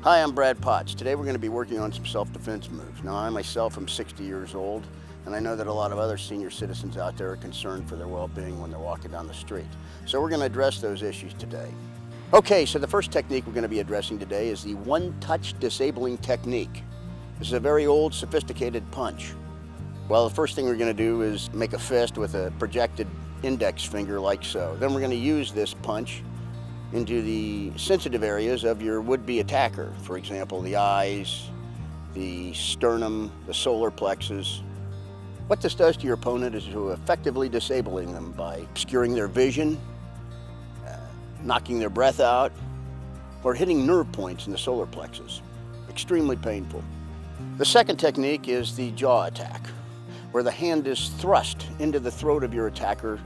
Hi, I'm Brad Potts. Today we're going to be working on some self-defense moves. Now, I myself am 60 years old, and I know that a lot of other senior citizens out there are concerned for their well-being when they're walking down the street. So we're going to address those issues today. Okay, so the first technique we're going to be addressing today is the one-touch disabling technique. This is a very old, sophisticated punch. Well, the first thing we're going to do is make a fist with a projected index finger like so. Then we're going to use this punch into the sensitive areas of your would-be attacker. For example, the eyes, the sternum, the solar plexus. What this does to your opponent is to effectively disabling them by obscuring their vision, knocking their breath out, or hitting nerve points in the solar plexus. Extremely painful. The second technique is the jaw attack, where the hand is thrust into the throat of your attacker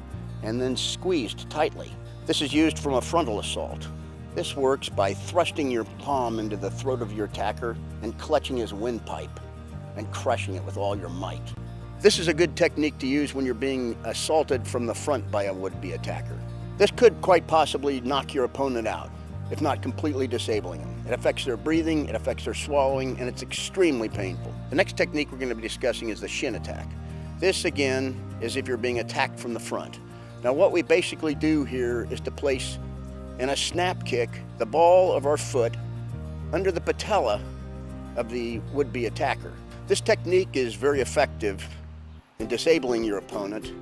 and then squeezed tightly. This is used from a frontal assault. This works by thrusting your palm into the throat of your attacker and clutching his windpipe and crushing it with all your might. This is a good technique to use when you're being assaulted from the front by a would-be attacker. This could quite possibly knock your opponent out, if not completely disabling them. It affects their breathing, it affects their swallowing, and it's extremely painful. The next technique we're going to be discussing is the shin attack. This, again, is if you're being attacked from the front. Now, what we basically do here is to place in a snap kick the ball of our foot under the patella of the would-be attacker. This technique is very effective in disabling your opponent,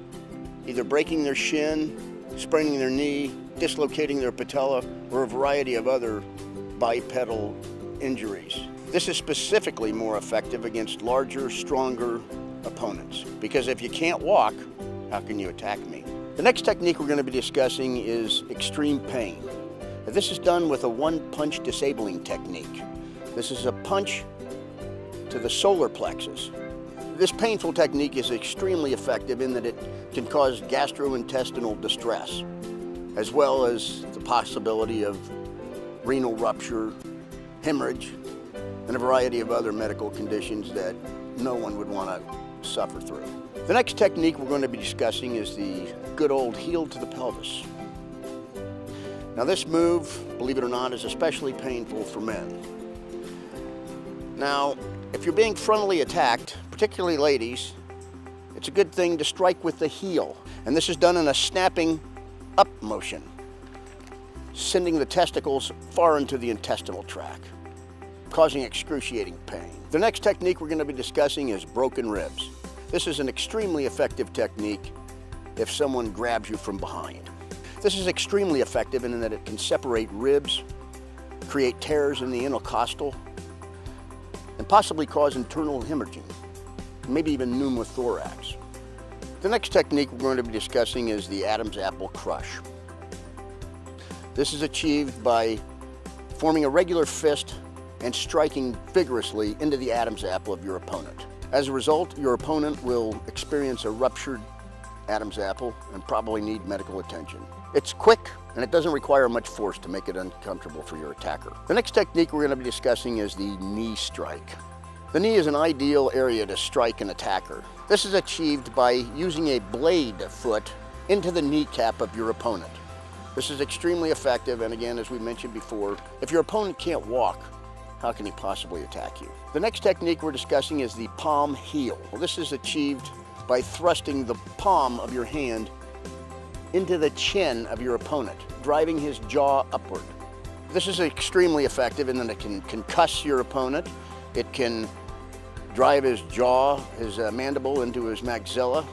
either breaking their shin, spraining their knee, dislocating their patella, or a variety of other bipedal injuries. This is specifically more effective against larger, stronger opponents, because if you can't walk, how can you attack me? The next technique we're going to be discussing is extreme pain. Now, this is done with a one-punch disabling technique. This is a punch to the solar plexus. This painful technique is extremely effective in that it can cause gastrointestinal distress, as well as the possibility of renal rupture, hemorrhage, and a variety of other medical conditions that no one would want to suffer through. The next technique we're going to be discussing is the good old heel to the pelvis. Now, this move, believe it or not, is especially painful for men. Now, if you're being frontally attacked, particularly ladies, it's a good thing to strike with the heel. And this is done in a snapping up motion, sending the testicles far into the intestinal tract, causing excruciating pain. The next technique we're going to be discussing is broken ribs. This is an extremely effective technique if someone grabs you from behind. This is extremely effective in that it can separate ribs, create tears in the intercostal, and possibly cause internal hemorrhaging, maybe even pneumothorax. The next technique we're going to be discussing is the Adam's apple crush. This is achieved by forming a regular fist and striking vigorously into the Adam's apple of your opponent. As a result, your opponent will experience a ruptured Adam's apple and probably need medical attention. It's quick and it doesn't require much force to make it uncomfortable for your attacker. The next technique we're going to be discussing is the knee strike. The knee is an ideal area to strike an attacker. This is achieved by using a blade foot into the kneecap of your opponent. This is extremely effective, and again, as we mentioned before, if your opponent can't walk, how can he possibly attack you? The next technique we're discussing is the palm heel. Well, this is achieved by thrusting the palm of your hand into the chin of your opponent, driving his jaw upward. This is extremely effective in that it can concuss your opponent. It can drive his jaw, his mandible into his maxilla.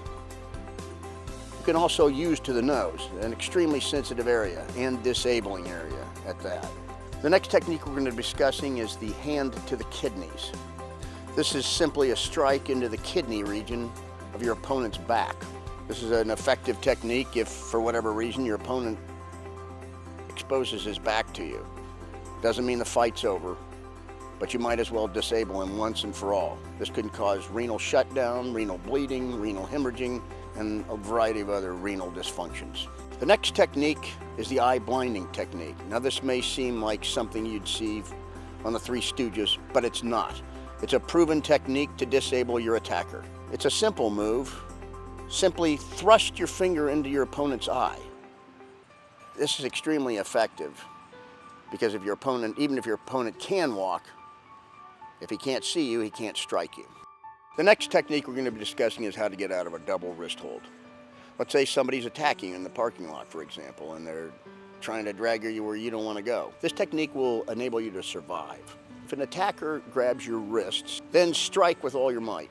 You can also use to the nose, an extremely sensitive area and disabling area at that. The next technique we're going to be discussing is the hand to the kidneys. This is simply a strike into the kidney region of your opponent's back. This is an effective technique if, for whatever reason, your opponent exposes his back to you. Doesn't mean the fight's over, but you might as well disable him once and for all. This can cause renal shutdown, renal bleeding, renal hemorrhaging, and a variety of other renal dysfunctions. The next technique is the eye blinding technique. Now, this may seem like something you'd see on the Three Stooges, but it's not. It's a proven technique to disable your attacker. It's a simple move. Simply thrust your finger into your opponent's eye. This is extremely effective because if your opponent, even if your opponent can walk, if he can't see you, he can't strike you. The next technique we're going to be discussing is how to get out of a double wrist hold. Let's say somebody's attacking in the parking lot, for example, and they're trying to drag you where you don't want to go. This technique will enable you to survive. If an attacker grabs your wrists, then strike with all your might.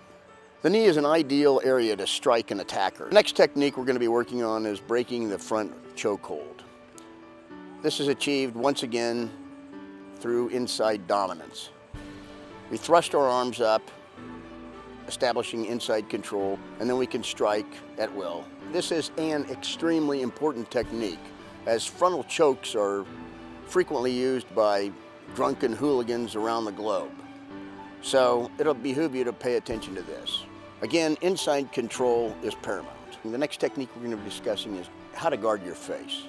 The knee is an ideal area to strike an attacker. The next technique we're going to be working on is breaking the front chokehold. This is achieved once again through inside dominance. We thrust our arms up, establishing inside control, and then we can strike at will. This is an extremely important technique, as frontal chokes are frequently used by drunken hooligans around the globe. So it'll behoove you to pay attention to this. Again, inside control is paramount. And the next technique we're going to be discussing is how to guard your face.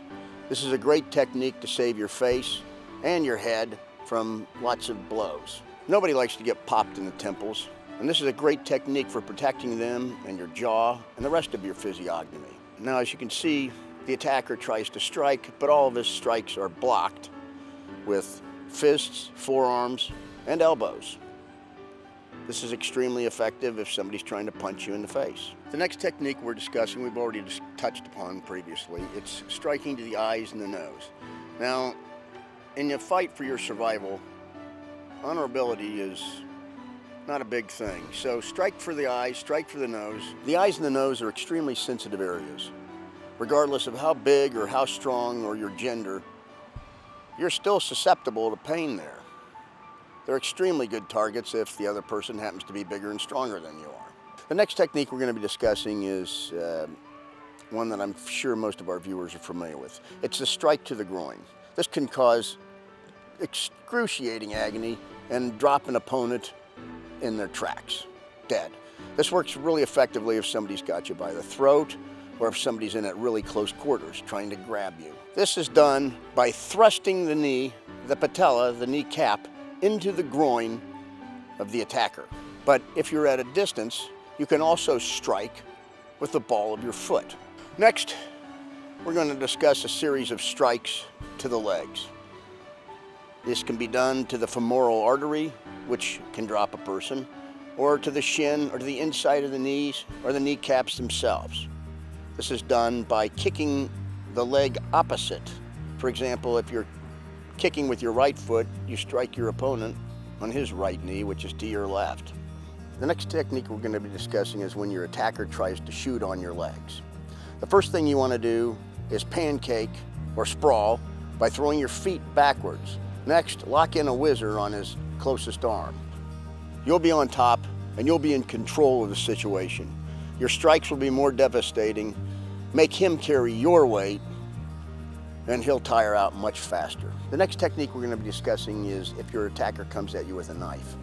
This is a great technique to save your face and your head from lots of blows. Nobody likes to get popped in the temples, and this is a great technique for protecting them and your jaw and the rest of your physiognomy. Now, as you can see, the attacker tries to strike, but all of his strikes are blocked with fists, forearms, and elbows. This is extremely effective if somebody's trying to punch you in the face. The next technique we're discussing, we've already touched upon previously. It's striking to the eyes and the nose. Now, in a fight for your survival, honorability is not a big thing. So strike for the eyes, strike for the nose. The eyes and the nose are extremely sensitive areas. Regardless of how big or how strong or your gender, you're still susceptible to pain there. They're extremely good targets if the other person happens to be bigger and stronger than you are. The next technique we're going to be discussing is one that I'm sure most of our viewers are familiar with. It's the strike to the groin. This can cause excruciating agony and drop an opponent in their tracks, dead. This works really effectively if somebody's got you by the throat or if somebody's in at really close quarters trying to grab you. This is done by thrusting the knee, the patella, the kneecap, into the groin of the attacker. But if you're at a distance, you can also strike with the ball of your foot. Next, we're going to discuss a series of strikes to the legs. This can be done to the femoral artery, which can drop a person, or to the shin, or to the inside of the knees, or the kneecaps themselves. This is done by kicking the leg opposite. For example, if you're kicking with your right foot, you strike your opponent on his right knee, which is to your left. The next technique we're going to be discussing is when your attacker tries to shoot on your legs. The first thing you want to do is pancake or sprawl by throwing your feet backwards. Next, lock in a whizzer on his closest arm. You'll be on top and you'll be in control of the situation. Your strikes will be more devastating. Make him carry your weight and he'll tire out much faster. The next technique we're going to be discussing is if your attacker comes at you with a knife.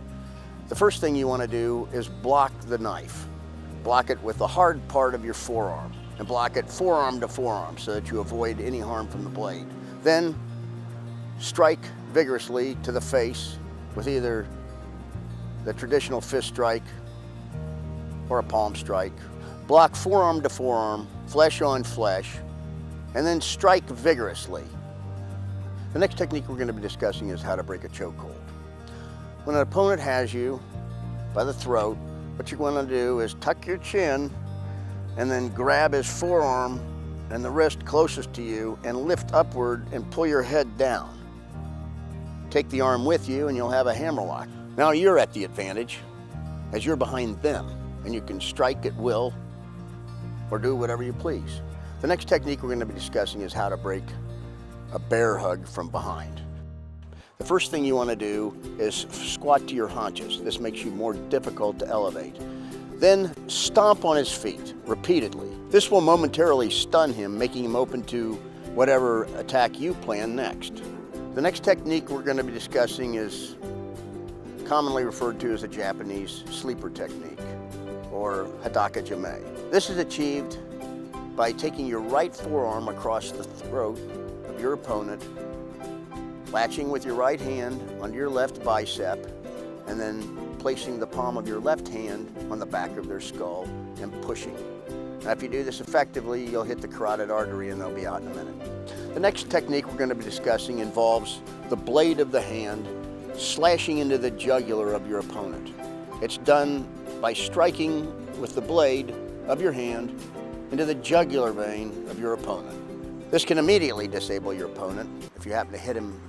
The first thing you want to do is block the knife. Block it with the hard part of your forearm and block it forearm to forearm so that you avoid any harm from the blade. Then strike vigorously to the face with either the traditional fist strike or a palm strike. Block forearm to forearm, flesh on flesh, and then strike vigorously. The next technique we're going to be discussing is how to break a chokehold. When an opponent has you by the throat, what you're going to do is tuck your chin and then grab his forearm and the wrist closest to you and lift upward and pull your head down. Take the arm with you and you'll have a hammerlock. Now you're at the advantage as you're behind them and you can strike at will or do whatever you please. The next technique we're going to be discussing is how to break a bear hug from behind. The first thing you want to do is squat to your haunches. This makes you more difficult to elevate. Then stomp on his feet repeatedly. This will momentarily stun him, making him open to whatever attack you plan next. The next technique we're going to be discussing is commonly referred to as a Japanese sleeper technique, or Hadaka Jame. This is achieved by taking your right forearm across the throat of your opponent, latching with your right hand on your left bicep, and then placing the palm of your left hand on the back of their skull and pushing. Now, if you do this effectively, you'll hit the carotid artery and they'll be out in a minute. The next technique we're going to be discussing involves the blade of the hand slashing into the jugular of your opponent. It's done by striking with the blade of your hand into the jugular vein of your opponent. This can immediately disable your opponent if you happen to hit him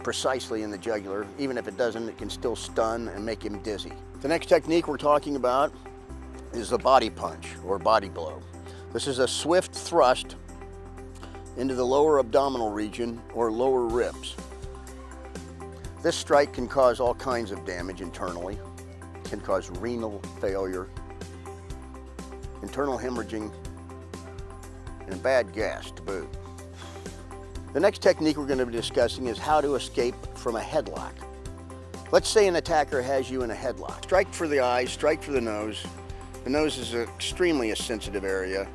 precisely in the jugular. Even if it doesn't, it can still stun and make him dizzy. The next technique we're talking about is the body punch or body blow. This is a swift thrust into the lower abdominal region or lower ribs. This strike can cause all kinds of damage internally. It can cause renal failure, internal hemorrhaging, and bad gas to boot. The next technique we're going to be discussing is how to escape from a headlock. Let's say an attacker has you in a headlock. Strike for the eyes, strike for the nose. The nose is extremely a sensitive area,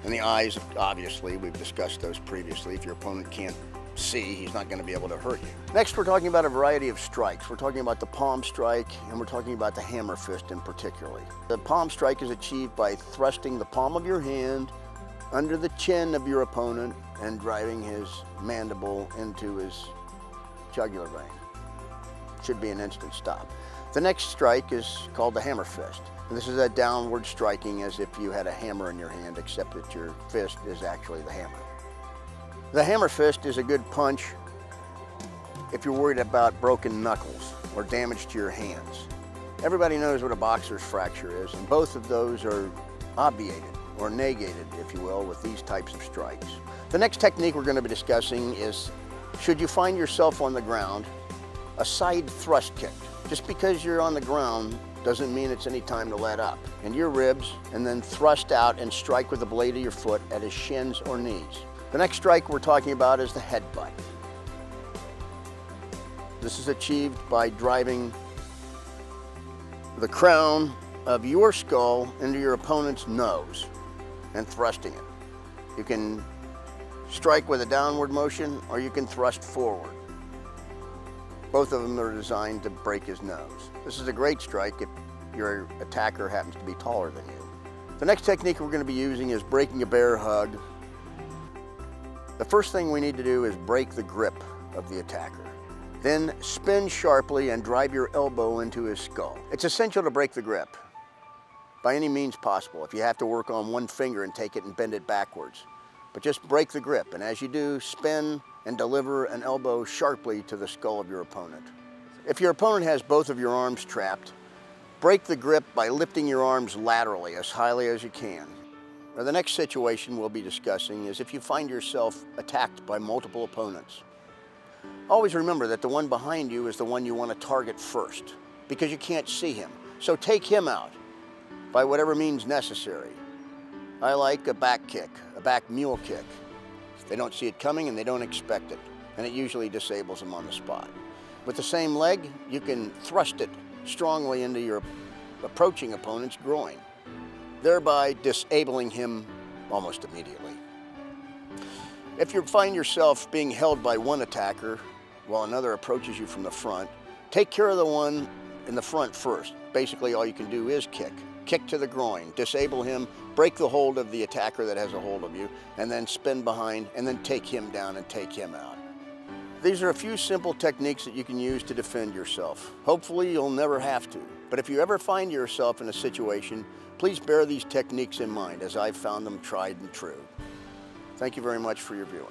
and the eyes, obviously, we've discussed those previously. If your opponent can't see, he's not going to be able to hurt you. Next, we're talking about a variety of strikes. We're talking about the palm strike, and we're talking about the hammer fist in particular. The palm strike is achieved by thrusting the palm of your hand under the chin of your opponent and driving his mandible into his jugular vein. Should be an instant stop. The next strike is called the hammer fist. And this is a downward striking as if you had a hammer in your hand, except that your fist is actually the hammer. The hammer fist is a good punch if you're worried about broken knuckles or damage to your hands. Everybody knows what a boxer's fracture is, and both of those are obviated or negated, if you will, with these types of strikes. The next technique we're going to be discussing is, should you find yourself on the ground, a side thrust kick. Just because you're on the ground doesn't mean it's any time to let up. In your ribs, and then thrust out and strike with the blade of your foot at his shins or knees. The next strike we're talking about is the headbutt. This is achieved by driving the crown of your skull into your opponent's nose and thrusting it. You can strike with a downward motion, or you can thrust forward. Both of them are designed to break his nose. This is a great strike if your attacker happens to be taller than you. The next technique we're going to be using is breaking a bear hug. The first thing we need to do is break the grip of the attacker. Then spin sharply and drive your elbow into his skull. It's essential to break the grip by any means possible. If you have to work on one finger and take it and bend it backwards. But just break the grip, and as you do, spin and deliver an elbow sharply to the skull of your opponent. If your opponent has both of your arms trapped, break the grip by lifting your arms laterally as highly as you can. Now, the next situation we'll be discussing is if you find yourself attacked by multiple opponents. Always remember that the one behind you is the one you want to target first, because you can't see him. So take him out by whatever means necessary. I like a back kick, a back mule kick. They don't see it coming and they don't expect it, and it usually disables them on the spot. With the same leg, you can thrust it strongly into your approaching opponent's groin, thereby disabling him almost immediately. If you find yourself being held by one attacker while another approaches you from the front, take care of the one in the front first. Basically, all you can do is kick. Kick to the groin, disable him, break the hold of the attacker that has a hold of you, and then spin behind, and then take him down and take him out. These are a few simple techniques that you can use to defend yourself. Hopefully, you'll never have to. But if you ever find yourself in a situation, please bear these techniques in mind, as I've found them tried and true. Thank you very much for your viewing.